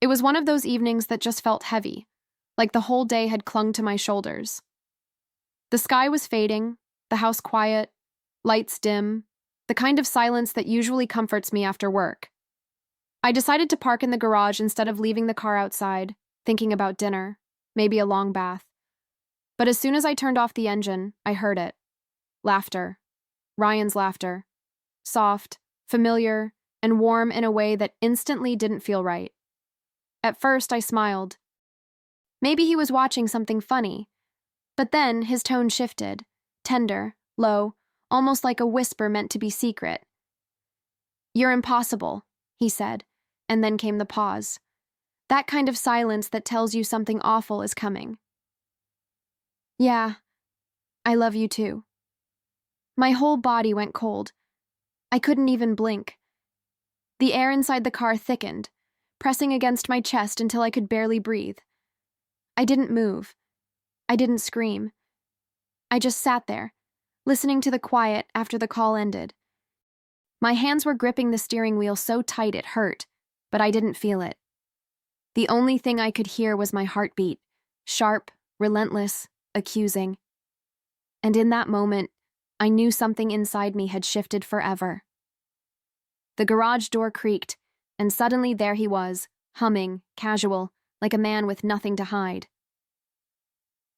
It was one of those evenings that just felt heavy, like the whole day had clung to my shoulders. The sky was fading, the house quiet, lights dim, the kind of silence that usually comforts me after work. I decided to park in the garage instead of leaving the car outside, thinking about dinner, maybe a long bath. But as soon as I turned off the engine, I heard it. Laughter. Ryan's laughter. Soft, familiar, and warm in a way that instantly didn't feel right. At first, I smiled. Maybe he was watching something funny. But then his tone shifted, tender, low, almost like a whisper meant to be secret. "You're impossible," he said, and then came the pause. That kind of silence that tells you something awful is coming. "Yeah, I love you too." My whole body went cold. I couldn't even blink. The air inside the car thickened, pressing against my chest until I could barely breathe. I didn't move. I didn't scream. I just sat there, listening to the quiet after the call ended. My hands were gripping the steering wheel so tight it hurt, but I didn't feel it. The only thing I could hear was my heartbeat, sharp, relentless, accusing. And in that moment, I knew something inside me had shifted forever. The garage door creaked, and suddenly there he was, humming, casual, like a man with nothing to hide.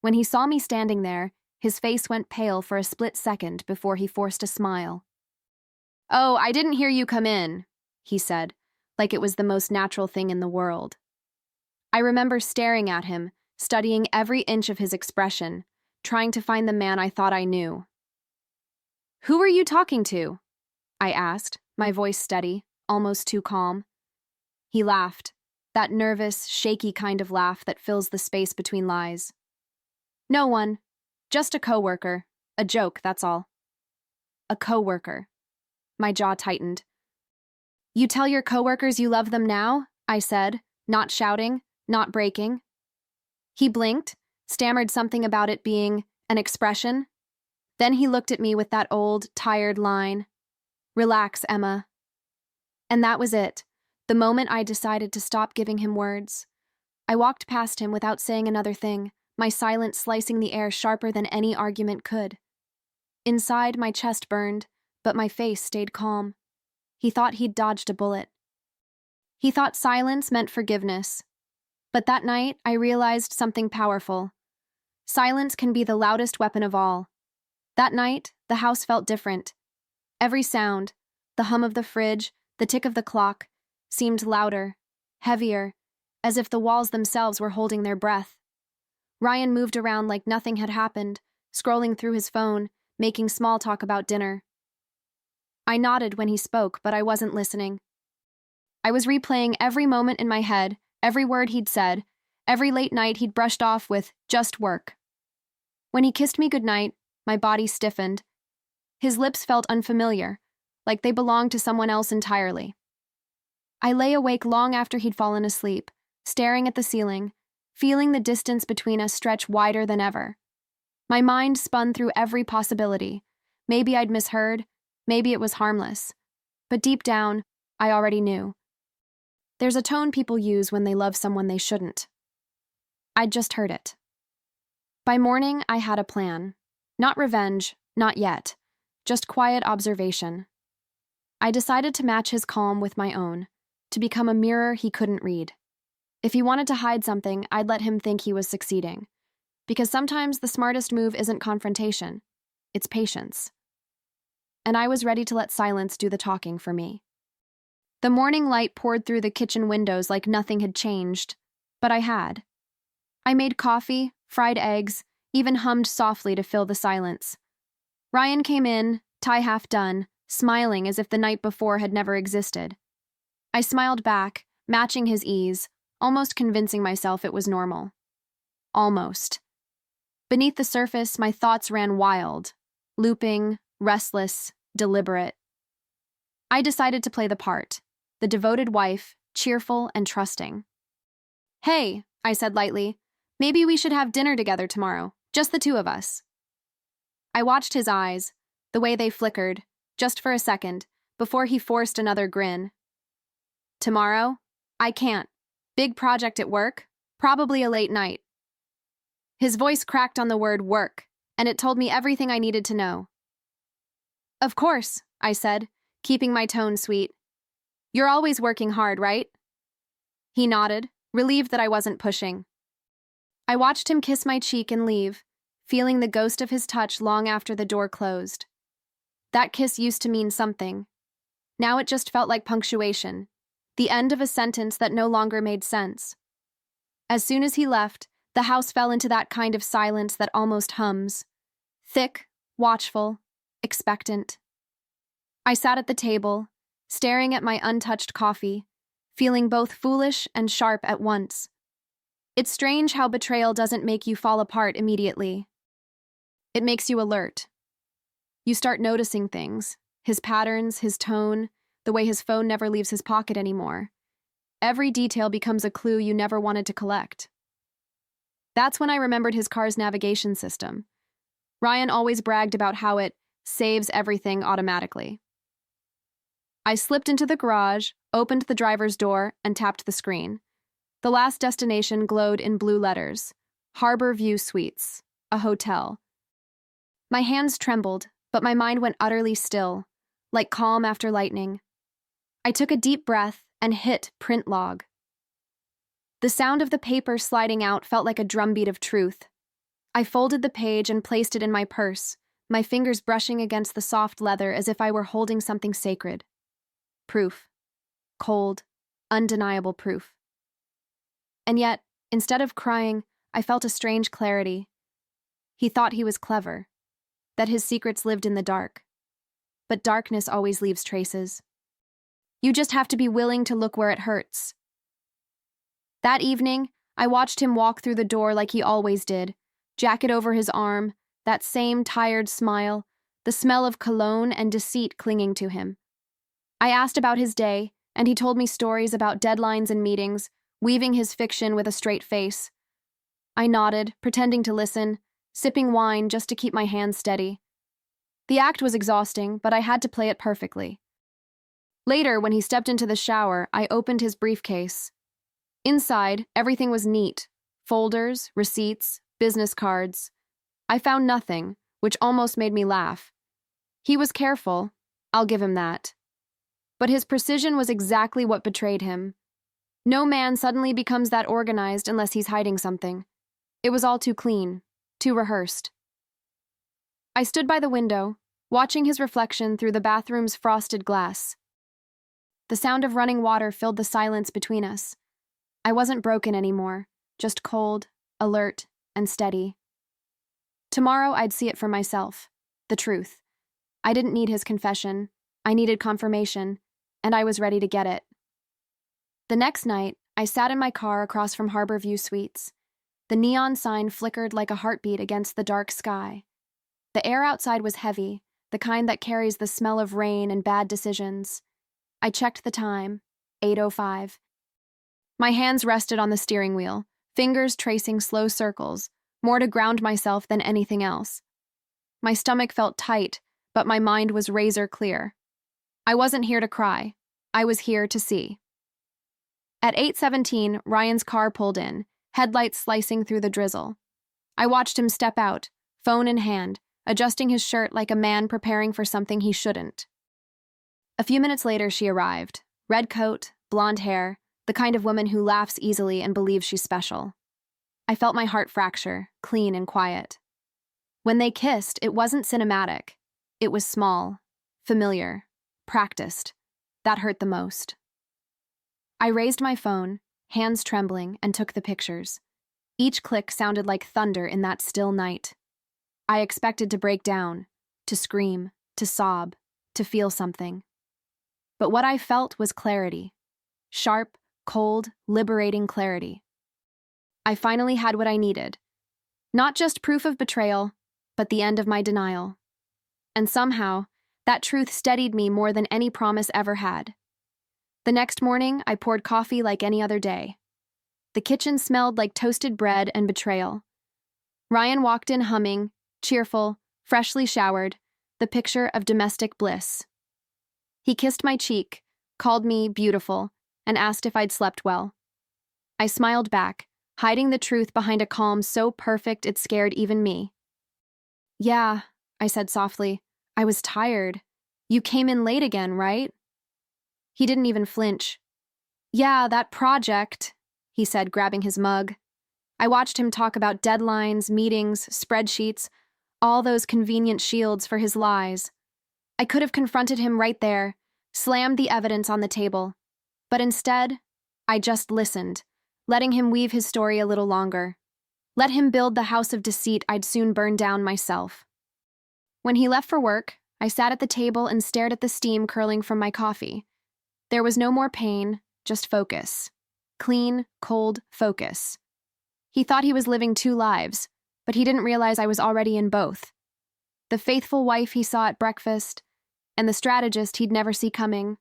When he saw me standing there, his face went pale for a split second before he forced a smile. "Oh, I didn't hear you come in," he said, like it was the most natural thing in the world. I remember staring at him, studying every inch of his expression, trying to find the man I thought I knew. "Who were you talking to?" I asked, my voice steady, almost too calm. He laughed, that nervous, shaky kind of laugh that fills the space between lies. "No one. Just a coworker. A joke, that's all." A coworker. My jaw tightened. "You tell your coworkers you love them now?" I said, not shouting, not breaking. He blinked, stammered something about it being an expression. Then he looked at me with that old, tired line. "Relax, Emma." And that was it, the moment I decided to stop giving him words. I walked past him without saying another thing, my silence slicing the air sharper than any argument could. Inside, my chest burned, but my face stayed calm. He thought he'd dodged a bullet. He thought silence meant forgiveness. But that night, I realized something powerful. Silence can be the loudest weapon of all. That night, the house felt different. Every sound, the hum of the fridge, the tick of the clock, seemed louder, heavier, as if the walls themselves were holding their breath. Ryan moved around like nothing had happened, scrolling through his phone, making small talk about dinner. I nodded when he spoke, but I wasn't listening. I was replaying every moment in my head, every word he'd said, every late night he'd brushed off with "just work." When he kissed me goodnight, my body stiffened. His lips felt unfamiliar, like they belonged to someone else entirely. I lay awake long after he'd fallen asleep, staring at the ceiling, feeling the distance between us stretch wider than ever. My mind spun through every possibility. Maybe I'd misheard, maybe it was harmless. But deep down, I already knew. There's a tone people use when they love someone they shouldn't. I'd just heard it. By morning, I had a plan. Not revenge, not yet. Just quiet observation. I decided to match his calm with my own, to become a mirror he couldn't read. If he wanted to hide something, I'd let him think he was succeeding. Because sometimes the smartest move isn't confrontation, it's patience. And I was ready to let silence do the talking for me. The morning light poured through the kitchen windows like nothing had changed, but I had. I made coffee, fried eggs, even hummed softly to fill the silence. Ryan came in, tie half done, smiling as if the night before had never existed. I smiled back, matching his ease, almost convincing myself it was normal. Almost. Beneath the surface, my thoughts ran wild, looping, restless, deliberate. I decided to play the part, the devoted wife, cheerful and trusting. "Hey," I said lightly, "maybe we should have dinner together tomorrow, just the two of us." I watched his eyes, the way they flickered, just for a second, before he forced another grin. "Tomorrow? I can't. Big project at work? Probably a late night. His voice cracked on the word work, and it told me everything I needed to know. Of course, I said, keeping my tone sweet. You're always working hard, right? He nodded, relieved that I wasn't pushing. I watched him kiss my cheek and leave, feeling the ghost of his touch long after the door closed. That kiss used to mean something. Now it just felt like punctuation, the end of a sentence that no longer made sense. As soon as he left, the house fell into that kind of silence that almost hums. Thick, watchful, expectant. I sat at the table, staring at my untouched coffee, feeling both foolish and sharp at once. It's strange how betrayal doesn't make you fall apart immediately. It makes you alert. You start noticing things, his patterns, his tone, the way his phone never leaves his pocket anymore. Every detail becomes a clue you never wanted to collect. That's when I remembered his car's navigation system. Ryan always bragged about how it saves everything automatically. I slipped into the garage, opened the driver's door, and tapped the screen. The last destination glowed in blue letters. Harbor View Suites, a hotel. My hands trembled, but my mind went utterly still, like calm after lightning. I took a deep breath and hit print log. The sound of the paper sliding out felt like a drumbeat of truth. I folded the page and placed it in my purse, my fingers brushing against the soft leather as if I were holding something sacred. Proof. Cold, undeniable proof. And yet, instead of crying, I felt a strange clarity. He thought he was clever, that his secrets lived in the dark. But darkness always leaves traces. You just have to be willing to look where it hurts. That evening, I watched him walk through the door like he always did, jacket over his arm, that same tired smile, the smell of cologne and deceit clinging to him. I asked about his day, and he told me stories about deadlines and meetings, weaving his fiction with a straight face. I nodded, pretending to listen, sipping wine just to keep my hands steady. The act was exhausting, but I had to play it perfectly. Later, when he stepped into the shower, I opened his briefcase. Inside, everything was neat. Folders, receipts, business cards. I found nothing, which almost made me laugh. He was careful, I'll give him that. But his precision was exactly what betrayed him. No man suddenly becomes that organized unless he's hiding something. It was all too clean, too rehearsed. I stood by the window, watching his reflection through the bathroom's frosted glass. The sound of running water filled the silence between us. I wasn't broken anymore, just cold, alert, and steady. Tomorrow I'd see it for myself, the truth. I didn't need his confession, I needed confirmation, and I was ready to get it. The next night, I sat in my car across from Harbor View Suites. The neon sign flickered like a heartbeat against the dark sky. The air outside was heavy, the kind that carries the smell of rain and bad decisions. I checked the time, 8:05. My hands rested on the steering wheel, fingers tracing slow circles, more to ground myself than anything else. My stomach felt tight, but my mind was razor clear. I wasn't here to cry. I was here to see. At 8:17, Ryan's car pulled in, headlights slicing through the drizzle. I watched him step out, phone in hand, adjusting his shirt like a man preparing for something he shouldn't. A few minutes later, she arrived. Red coat, blonde hair, the kind of woman who laughs easily and believes she's special. I felt my heart fracture, clean and quiet. When they kissed, it wasn't cinematic. It was small, familiar, practiced. That hurt the most. I raised my phone, hands trembling, and took the pictures. Each click sounded like thunder in that still night. I expected to break down, to scream, to sob, to feel something. But what I felt was clarity. Sharp, cold, liberating clarity. I finally had what I needed. Not just proof of betrayal, but the end of my denial. And somehow, that truth steadied me more than any promise ever had. The next morning, I poured coffee like any other day. The kitchen smelled like toasted bread and betrayal. Ryan walked in humming, cheerful, freshly showered, the picture of domestic bliss. He kissed my cheek, called me beautiful, and asked if I'd slept well. I smiled back, hiding the truth behind a calm so perfect it scared even me. "Yeah," I said softly. "I was tired. You came in late again, right?" He didn't even flinch. "Yeah, that project," he said, grabbing his mug. I watched him talk about deadlines, meetings, spreadsheets, all those convenient shields for his lies. I could have confronted him right there, slammed the evidence on the table. But instead, I just listened, letting him weave his story a little longer. Let him build the house of deceit I'd soon burn down myself. When he left for work, I sat at the table and stared at the steam curling from my coffee. There was no more pain, just focus. Clean, cold focus. He thought he was living two lives, but he didn't realize I was already in both. The faithful wife he saw at breakfast, and the strategist he'd never see coming.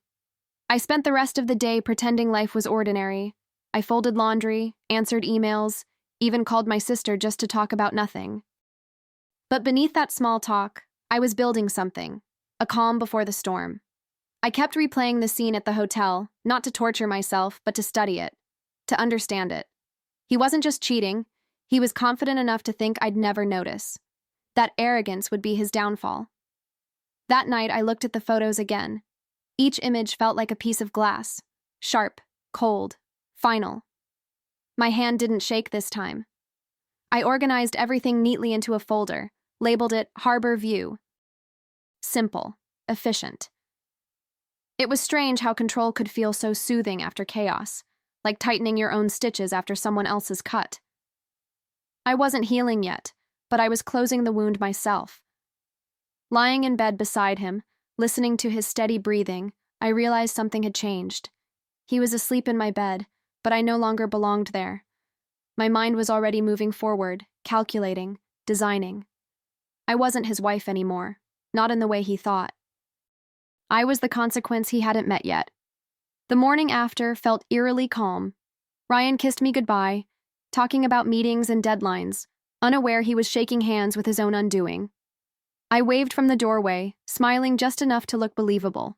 I spent the rest of the day pretending life was ordinary. I folded laundry, answered emails, even called my sister just to talk about nothing. But beneath that small talk, I was building something, a calm before the storm. I kept replaying the scene at the hotel, not to torture myself, but to study it, to understand it. He wasn't just cheating, he was confident enough to think I'd never notice. That arrogance would be his downfall. That night, I looked at the photos again. Each image felt like a piece of glass, sharp, cold, final. My hand didn't shake this time. I organized everything neatly into a folder, labeled it Harbor View. Simple, efficient. It was strange how control could feel so soothing after chaos, like tightening your own stitches after someone else's cut. I wasn't healing yet, but I was closing the wound myself. Lying in bed beside him, listening to his steady breathing, I realized something had changed. He was asleep in my bed, but I no longer belonged there. My mind was already moving forward, calculating, designing. I wasn't his wife anymore, not in the way he thought. I was the consequence he hadn't met yet. The morning after felt eerily calm. Ryan kissed me goodbye, talking about meetings and deadlines, unaware he was shaking hands with his own undoing. I waved from the doorway, smiling just enough to look believable.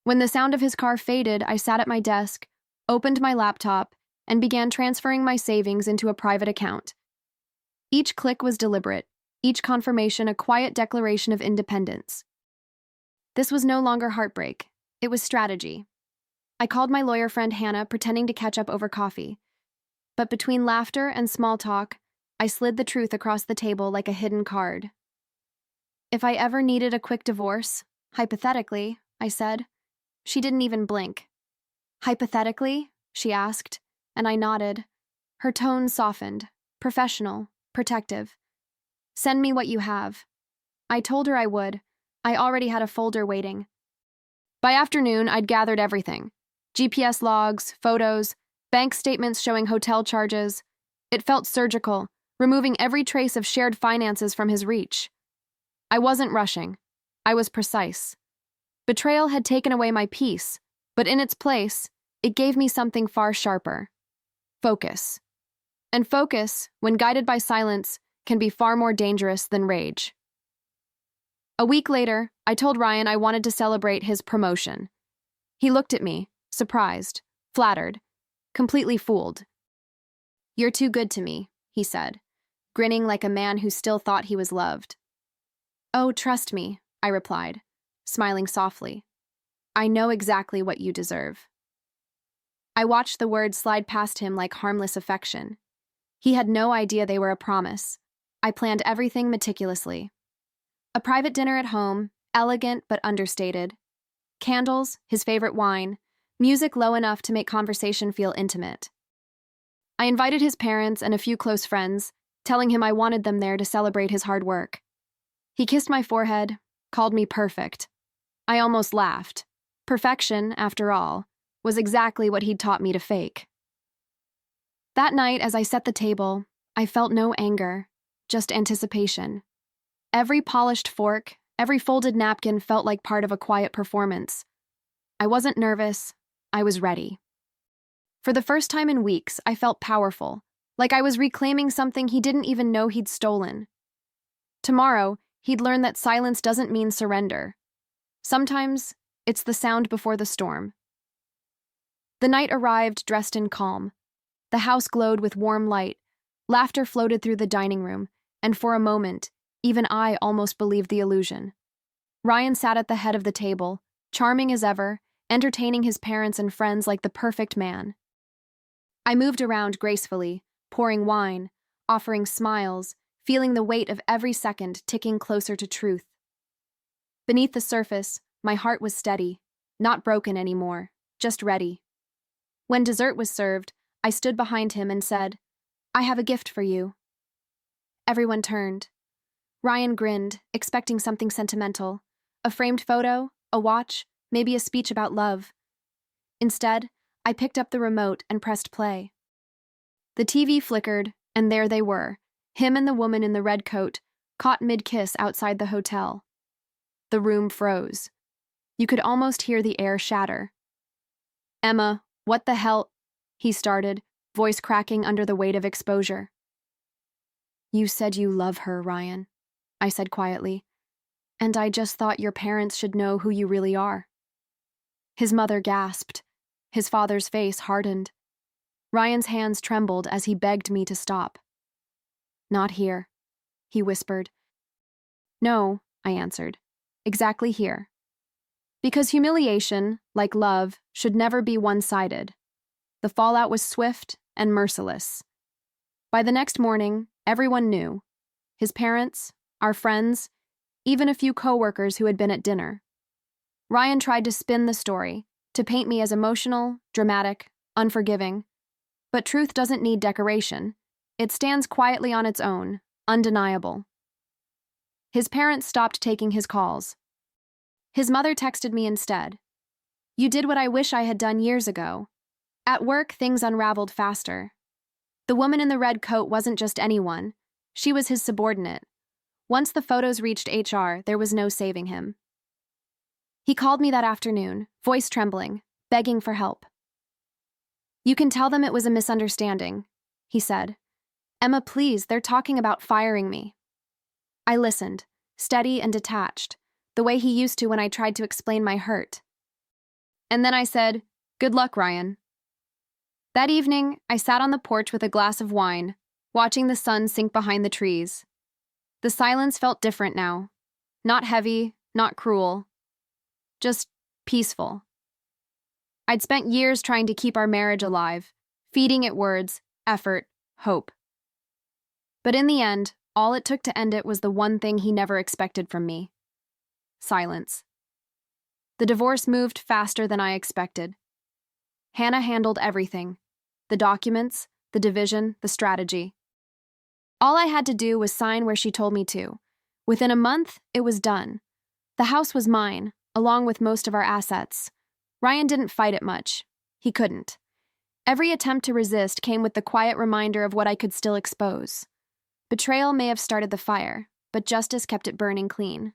When the sound of his car faded, I sat at my desk, opened my laptop, and began transferring my savings into a private account. Each click was deliberate, each confirmation a quiet declaration of independence. This was no longer heartbreak, it was strategy. I called my lawyer friend Hannah, pretending to catch up over coffee. But between laughter and small talk, I slid the truth across the table like a hidden card. If I ever needed a quick divorce, hypothetically, I said. She didn't even blink. Hypothetically? She asked, and I nodded. Her tone softened, professional, protective. Send me what you have. I told her I would. I already had a folder waiting. By afternoon, I'd gathered everything. GPS logs, photos, bank statements showing hotel charges. It felt surgical, removing every trace of shared finances from his reach. I wasn't rushing. I was precise. Betrayal had taken away my peace, but in its place, it gave me something far sharper. Focus. And focus, when guided by silence, can be far more dangerous than rage. A week later, I told Ryan I wanted to celebrate his promotion. He looked at me, surprised, flattered, completely fooled. "You're too good to me," he said, grinning like a man who still thought he was loved. "Oh, trust me," I replied, smiling softly. "I know exactly what you deserve." I watched the words slide past him like harmless affection. He had no idea they were a promise. I planned everything meticulously. A private dinner at home, elegant but understated. Candles, his favorite wine, music low enough to make conversation feel intimate. I invited his parents and a few close friends, telling him I wanted them there to celebrate his hard work. He kissed my forehead, called me perfect. I almost laughed. Perfection, after all, was exactly what he'd taught me to fake. That night, as I set the table, I felt no anger, just anticipation. Every polished fork, every folded napkin felt like part of a quiet performance. I wasn't nervous, I was ready. For the first time in weeks, I felt powerful, like I was reclaiming something he didn't even know he'd stolen. Tomorrow, he'd learn that silence doesn't mean surrender. Sometimes, it's the sound before the storm. The night arrived dressed in calm. The house glowed with warm light. Laughter floated through the dining room, and for a moment, even I almost believed the illusion. Ryan sat at the head of the table, charming as ever, entertaining his parents and friends like the perfect man. I moved around gracefully, pouring wine, offering smiles, feeling the weight of every second ticking closer to truth. Beneath the surface, my heart was steady, not broken anymore, just ready. When dessert was served, I stood behind him and said, "I have a gift for you." Everyone turned. Ryan grinned, expecting something sentimental. A framed photo, a watch, maybe a speech about love. Instead, I picked up the remote and pressed play. The TV flickered, and there they were, him and the woman in the red coat, caught mid-kiss outside the hotel. The room froze. You could almost hear the air shatter. "Emma, what the hell?" he started, voice cracking under the weight of exposure. "You said you love her, Ryan," I said quietly, "and I just thought your parents should know who you really are." His mother gasped. His father's face hardened. Ryan's hands trembled as he begged me to stop. "Not here," he whispered. "No," I answered. "Exactly here." Because humiliation, like love, should never be one-sided. The fallout was swift and merciless. By the next morning, everyone knew. His parents, our friends, even a few coworkers who had been at dinner. Ryan tried to spin the story, to paint me as emotional, dramatic, unforgiving. But truth doesn't need decoration. It stands quietly on its own, undeniable. His parents stopped taking his calls. His mother texted me instead. "You did what I wish I had done years ago." At work, things unraveled faster. The woman in the red coat wasn't just anyone. She was his subordinate. Once the photos reached HR, there was no saving him. He called me that afternoon, voice trembling, begging for help. "You can tell them it was a misunderstanding," he said. "Emma, please, they're talking about firing me." I listened, steady and detached, the way he used to when I tried to explain my hurt. And then I said, "Good luck, Ryan." That evening, I sat on the porch with a glass of wine, watching the sun sink behind the trees. The silence felt different now. Not heavy, not cruel. Just peaceful. I'd spent years trying to keep our marriage alive, feeding it words, effort, hope. But in the end, all it took to end it was the one thing he never expected from me: silence. The divorce moved faster than I expected. Hannah handled everything: the documents, the division, the strategy. All I had to do was sign where she told me to. Within a month, it was done. The house was mine, along with most of our assets. Ryan didn't fight it much. He couldn't. Every attempt to resist came with the quiet reminder of what I could still expose. Betrayal may have started the fire, but justice kept it burning clean.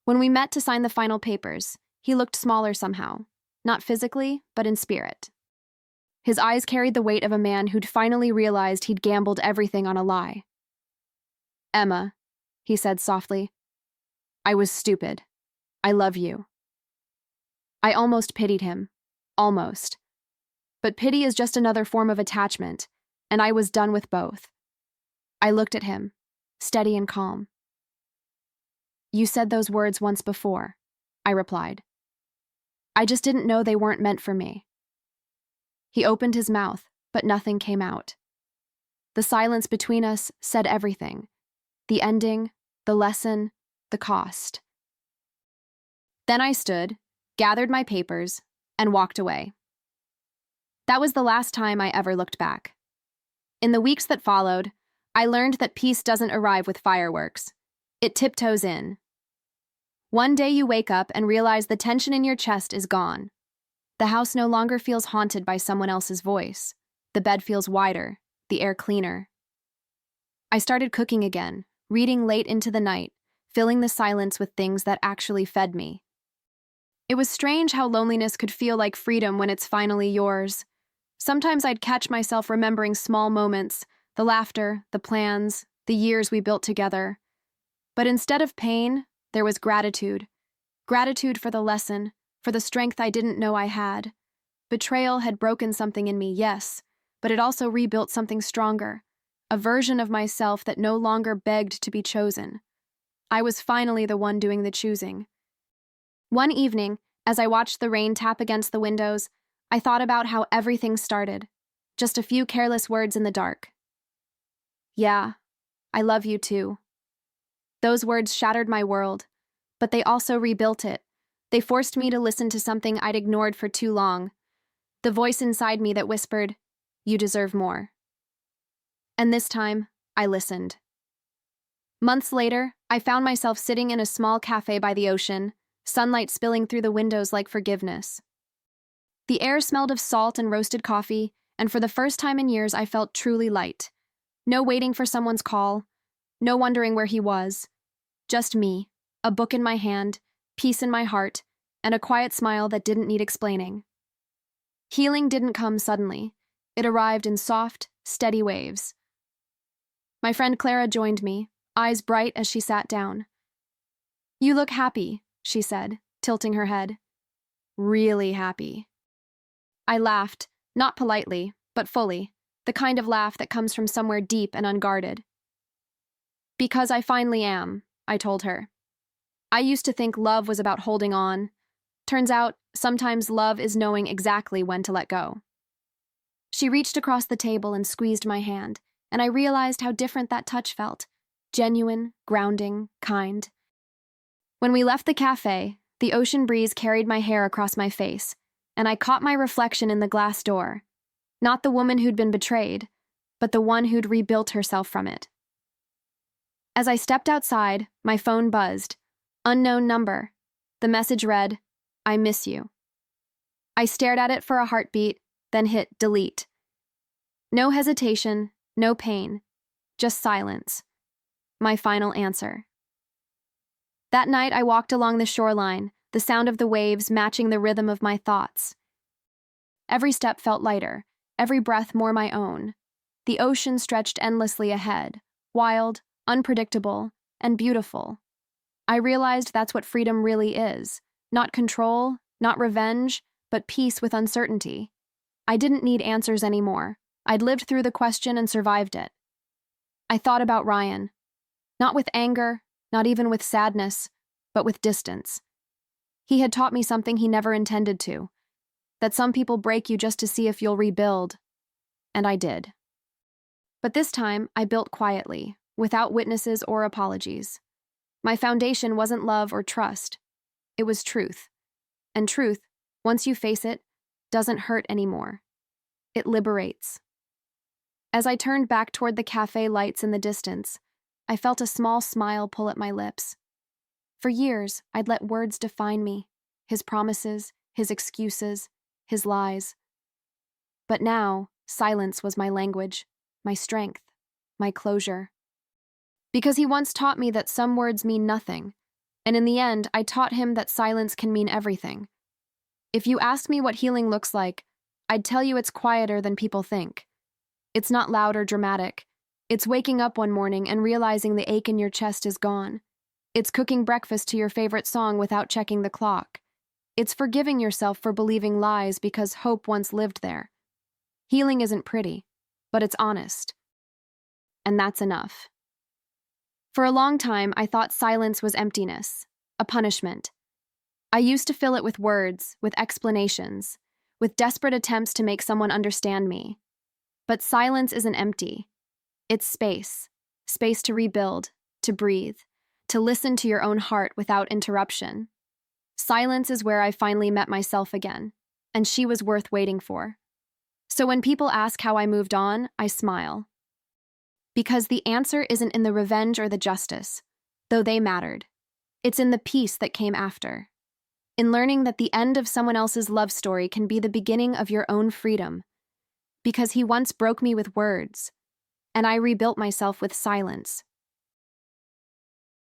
When we met to sign the final papers, he looked smaller somehow. Not physically, but in spirit. His eyes carried the weight of a man who'd finally realized he'd gambled everything on a lie. "Emma," he said softly, "I was stupid. I love you." I almost pitied him. Almost. But pity is just another form of attachment, and I was done with both. I looked at him, steady and calm. "You said those words once before," I replied. "I just didn't know they weren't meant for me." He opened his mouth, but nothing came out. The silence between us said everything: the ending, the lesson, the cost. Then I stood, gathered my papers, and walked away. That was the last time I ever looked back. In the weeks that followed, I learned that peace doesn't arrive with fireworks. It tiptoes in. One day you wake up and realize the tension in your chest is gone. The house no longer feels haunted by someone else's voice. The bed feels wider, the air cleaner. I started cooking again, reading late into the night, filling the silence with things that actually fed me. It was strange how loneliness could feel like freedom when it's finally yours. Sometimes I'd catch myself remembering small moments, the laughter, the plans, the years we built together. But instead of pain, there was gratitude. Gratitude for the lesson, for the strength I didn't know I had. Betrayal had broken something in me, yes, but it also rebuilt something stronger, a version of myself that no longer begged to be chosen. I was finally the one doing the choosing. One evening, as I watched the rain tap against the windows, I thought about how everything started. Just a few careless words in the dark. Yeah, I love you too. Those words shattered my world, but they also rebuilt it. They forced me to listen to something I'd ignored for too long. The voice inside me that whispered, "You deserve more." And this time, I listened. Months later, I found myself sitting in a small cafe by the ocean, sunlight spilling through the windows like forgiveness. The air smelled of salt and roasted coffee, and for the first time in years I felt truly light. No waiting for someone's call, no wondering where he was. Just me, a book in my hand, peace in my heart, and a quiet smile that didn't need explaining. Healing didn't come suddenly. It arrived in soft, steady waves. My friend Clara joined me, eyes bright as she sat down. "You look happy," she said, tilting her head. "Really happy." I laughed, not politely, but fully, the kind of laugh that comes from somewhere deep and unguarded. "Because I finally am," I told her. "I used to think love was about holding on. Turns out, sometimes love is knowing exactly when to let go." She reached across the table and squeezed my hand, and I realized how different that touch felt. Genuine, grounding, kind. When we left the cafe, the ocean breeze carried my hair across my face, and I caught my reflection in the glass door. Not the woman who'd been betrayed, but the one who'd rebuilt herself from it. As I stepped outside, my phone buzzed. Unknown number. The message read, "I miss you." I stared at it for a heartbeat, then hit delete. No hesitation, no pain, just silence. My final answer. That night I walked along the shoreline, the sound of the waves matching the rhythm of my thoughts. Every step felt lighter, every breath more my own. The ocean stretched endlessly ahead, wild, unpredictable, and beautiful. I realized that's what freedom really is. Not control, not revenge, but peace with uncertainty. I didn't need answers anymore. I'd lived through the question and survived it. I thought about Ryan. Not with anger, not even with sadness, but with distance. He had taught me something he never intended to, that some people break you just to see if you'll rebuild. And I did. But this time, I built quietly, without witnesses or apologies. My foundation wasn't love or trust. It was truth. And truth, once you face it, doesn't hurt anymore. It liberates. As I turned back toward the cafe lights in the distance, I felt a small smile pull at my lips. For years, I'd let words define me, his promises, his excuses, his lies. But now, silence was my language, my strength, my closure. Because he once taught me that some words mean nothing, and in the end, I taught him that silence can mean everything. If you asked me what healing looks like, I'd tell you it's quieter than people think. It's not loud or dramatic. It's waking up one morning and realizing the ache in your chest is gone. It's cooking breakfast to your favorite song without checking the clock. It's forgiving yourself for believing lies because hope once lived there. Healing isn't pretty, but it's honest. And that's enough. For a long time, I thought silence was emptiness, a punishment. I used to fill it with words, with explanations, with desperate attempts to make someone understand me. But silence isn't empty. It's space. Space to rebuild, to breathe, to listen to your own heart without interruption. Silence is where I finally met myself again, and she was worth waiting for. So when people ask how I moved on, I smile. Because the answer isn't in the revenge or the justice, though they mattered. It's in the peace that came after. In learning that the end of someone else's love story can be the beginning of your own freedom. Because he once broke me with words, and I rebuilt myself with silence.